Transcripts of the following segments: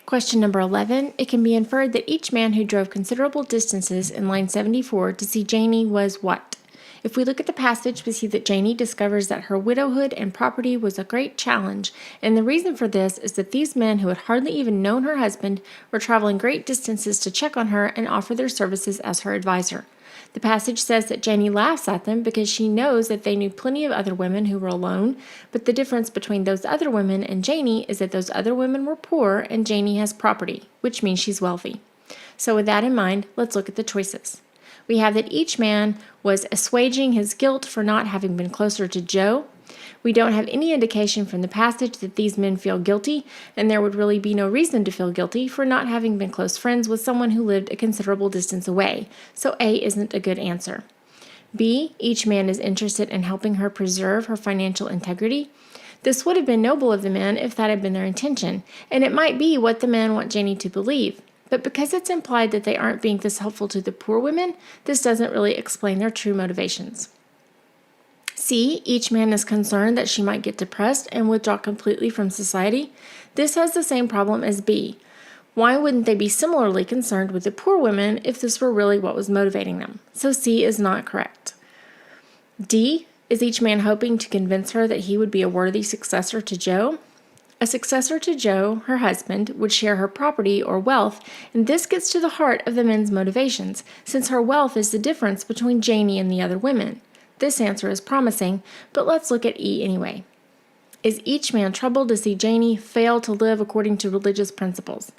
Question number 11. It can be inferred that each man who drove considerable distances in line 74 to see Janie was what? If we look at the passage, we see that Janie discovers that her widowhood and property was a great challenge, and the reason for this is that these men who had hardly even known her husband were traveling great distances to check on her and offer their services as her advisor. The passage says that Janie laughs at them because she knows that they knew plenty of other women who were alone, but the difference between those other women and Janie is that those other women were poor and Janie has property, which means she's wealthy. So with that in mind, let's look at the choices. We have that each man was assuaging his guilt for not having been closer to Joe. We don't have any indication from the passage that these men feel guilty, and there would really be no reason to feel guilty for not having been close friends with someone who lived a considerable distance away, so A isn't a good answer. B, each man is interested in helping her preserve her financial integrity. This would have been noble of the men if that had been their intention, and it might be what the men want Janie to believe. But because it's implied that they aren't being this helpful to the poor women, this doesn't really explain their true motivations. C, each man is concerned that she might get depressed and withdraw completely from society. This has the same problem as B. Why wouldn't they be similarly concerned with the poor women if this were really what was motivating them? So C is not correct. D, is each man hoping to convince her that he would be a worthy successor to Joe? A successor to Joe, her husband, would share her property or wealth, and this gets to the heart of the men's motivations, since her wealth is the difference between Janie and the other women. This answer is promising, but let's look at E anyway. Is each man troubled to see Janie fail to live according to religious principles?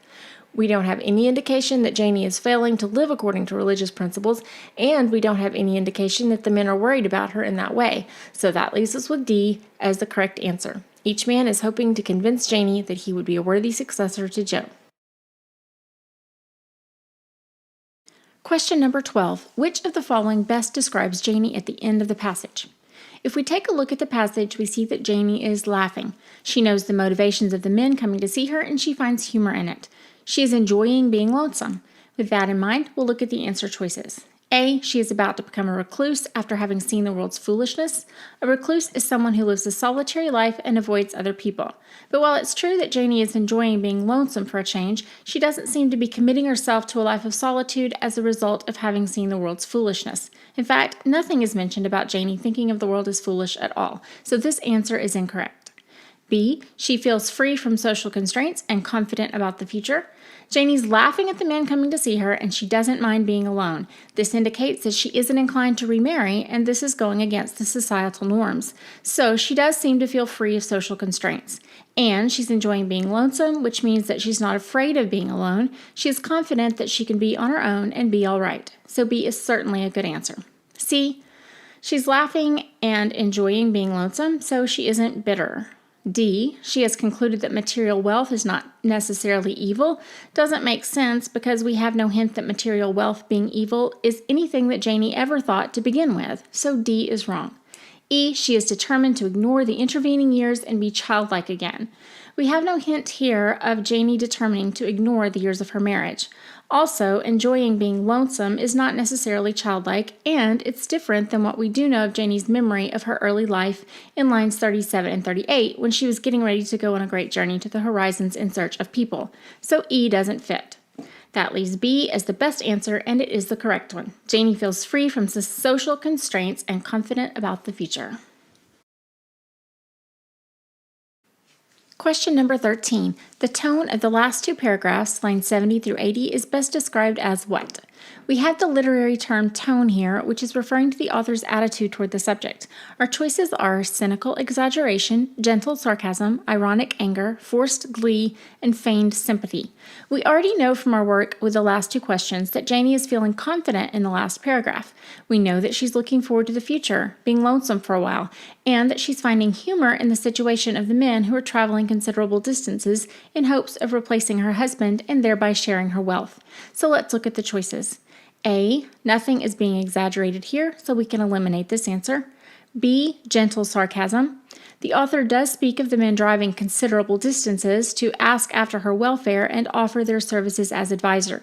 We don't have any indication that Janie is failing to live according to religious principles, and we don't have any indication that the men are worried about her in that way, so that leaves us with D as the correct answer. Each man is hoping to convince Janie that he would be a worthy successor to Joe. Question number 12. Which of the following best describes Janie at the end of the passage? If we take a look at the passage, we see that Janie is laughing. She knows the motivations of the men coming to see her, and she finds humor in it. She is enjoying being lonesome. With that in mind, we'll look at the answer choices. A, she is about to become a recluse after having seen the world's foolishness. A recluse is someone who lives a solitary life and avoids other people. But while it's true that Janie is enjoying being lonesome for a change, she doesn't seem to be committing herself to a life of solitude as a result of having seen the world's foolishness. In fact, nothing is mentioned about Janie thinking of the world as foolish at all, so this answer is incorrect. B, she feels free from social constraints and confident about the future. Janie's laughing at the men coming to see her, and she doesn't mind being alone. This indicates that she isn't inclined to remarry, and this is going against the societal norms. So she does seem to feel free of social constraints. And she's enjoying being lonesome, which means that she's not afraid of being alone. She is confident that she can be on her own and be all right. So B is certainly a good answer. C, she's laughing and enjoying being lonesome, so she isn't bitter. D, she has concluded that material wealth is not necessarily evil. Doesn't make sense because we have no hint that material wealth being evil is anything that Janie ever thought to begin with, so D is wrong. E, she is determined to ignore the intervening years and be childlike again. We have no hint here of Janie determining to ignore the years of her marriage. Also, enjoying being lonesome is not necessarily childlike, and it's different than what we do know of Janie's memory of her early life in lines 37 and 38 when she was getting ready to go on a great journey to the horizons in search of people. So E doesn't fit. That leaves B as the best answer, and it is the correct one. Janie feels free from social constraints and confident about the future. Question number 13. The tone of the last two paragraphs, lines 70 through 80, is best described as what? We have the literary term tone here, which is referring to the author's attitude toward the subject. Our choices are cynical exaggeration, gentle sarcasm, ironic anger, forced glee, and feigned sympathy. We already know from our work with the last two questions that Janie is feeling confident in the last paragraph. We know that she's looking forward to the future, being lonesome for a while, and that she's finding humor in the situation of the men who are traveling considerable distances in hopes of replacing her husband and thereby sharing her wealth. So let's look at the choices. A, nothing is being exaggerated here, so we can eliminate this answer. B, gentle sarcasm. The author does speak of the men driving considerable distances to ask after her welfare and offer their services as advisor.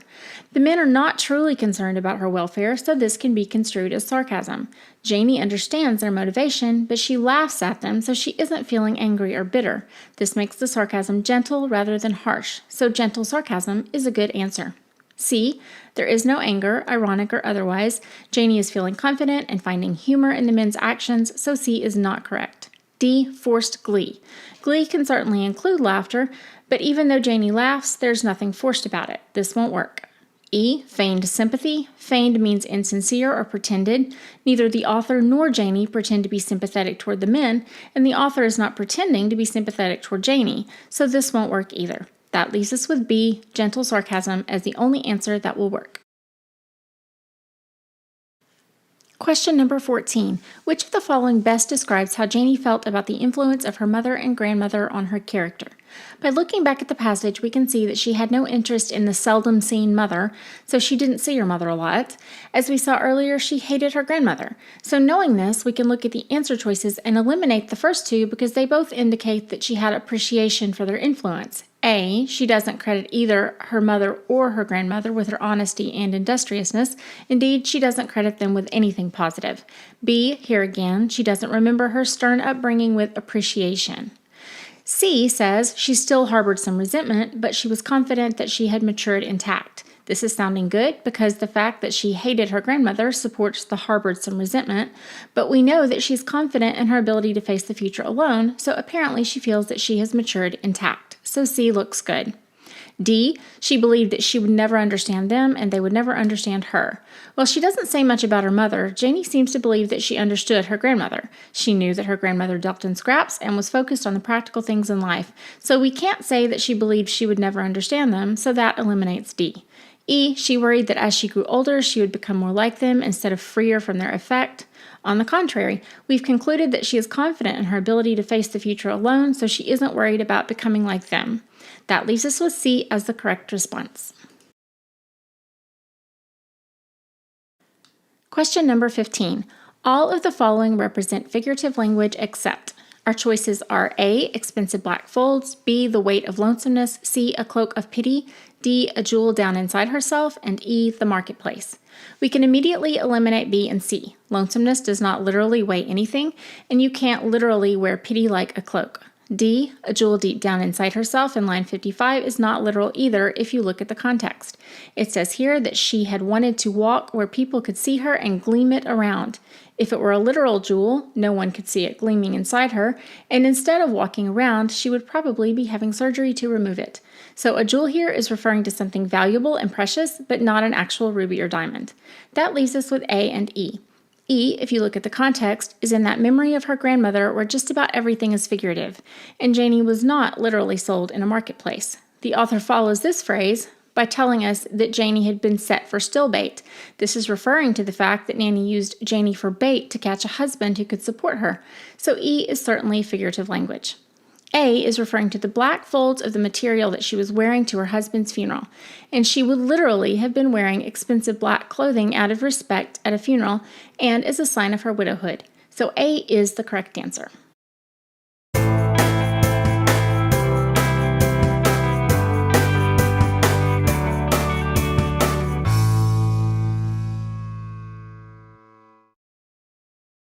The men are not truly concerned about her welfare, so this can be construed as sarcasm. Janie understands their motivation, but she laughs at them, so she isn't feeling angry or bitter. This makes the sarcasm gentle rather than harsh, so gentle sarcasm is a good answer. C, there is no anger, ironic or otherwise. Janie is feeling confident and finding humor in the men's actions, so C is not correct. D, forced glee. Glee can certainly include laughter, but even though Janie laughs, there's nothing forced about it. This won't work. E, feigned sympathy. Feigned means insincere or pretended. Neither the author nor Janie pretend to be sympathetic toward the men, and the author is not pretending to be sympathetic toward Janie, so this won't work either. That leaves us with B, gentle sarcasm, as the only answer that will work. Question number 14. Which of the following best describes how Janie felt about the influence of her mother and grandmother on her character? By looking back at the passage, we can see that she had no interest in the seldom seen mother, so she didn't see her mother a lot. As we saw earlier, she hated her grandmother. So knowing this, we can look at the answer choices and eliminate the first two because they both indicate that she had appreciation for their influence. A, she doesn't credit either her mother or her grandmother with her honesty and industriousness. Indeed, she doesn't credit them with anything positive. B, here again, she doesn't remember her stern upbringing with appreciation. C says she still harbored some resentment, but she was confident that she had matured intact. This is sounding good because the fact that she hated her grandmother supports the harbored some resentment, but we know that she's confident in her ability to face the future alone, so apparently she feels that she has matured intact. So C looks good. D, she believed that she would never understand them and they would never understand her. While she doesn't say much about her mother, Janie seems to believe that she understood her grandmother. She knew that her grandmother dealt in scraps and was focused on the practical things in life, so we can't say that she believed she would never understand them, so that eliminates D. E, she worried that as she grew older, she would become more like them instead of freer from their effect. On the contrary, we've concluded that she is confident in her ability to face the future alone, so she isn't worried about becoming like them. That leaves us with C as the correct response. Question number 15. All of the following represent figurative language except. Our choices are A, expensive black folds, B, the weight of lonesomeness, C, a cloak of pity, D, a jewel down inside herself, and E, the marketplace. We can immediately eliminate B and C. Lonesomeness does not literally weigh anything, and you can't literally wear pity like a cloak. D, a jewel deep down inside herself in line 55 is not literal either if you look at the context. It says here that she had wanted to walk where people could see her and gleam it around. If it were a literal jewel, no one could see it gleaming inside her, and instead of walking around, she would probably be having surgery to remove it. So a jewel here is referring to something valuable and precious, but not an actual ruby or diamond. That leaves us with A and E. E, if you look at the context, is in that memory of her grandmother where just about everything is figurative, and Janie was not literally sold in a marketplace. The author follows this phrase by telling us that Janie had been set for stillbait. This is referring to the fact that Nanny used Janie for bait to catch a husband who could support her, so E is certainly figurative language. A is referring to the black folds of the material that she was wearing to her husband's funeral, and she would literally have been wearing expensive black clothing out of respect at a funeral and as a sign of her widowhood. So A is the correct answer.